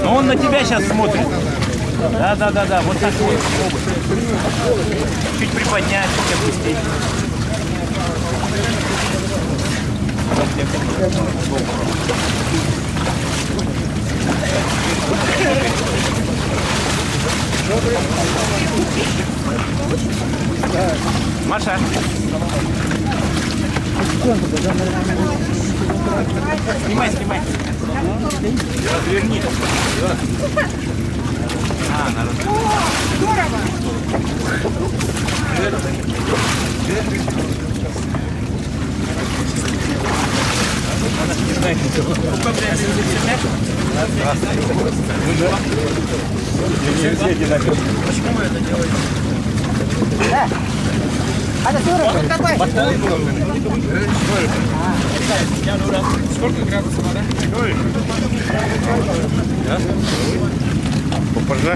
Но он на тебя сейчас смотрит. Да, вот такой. Чуть приподнять, чуть опустить. Маша. Снимай. Разверни. Здорово! Почему вы это делаете? Сколько градусов вода? Попозже.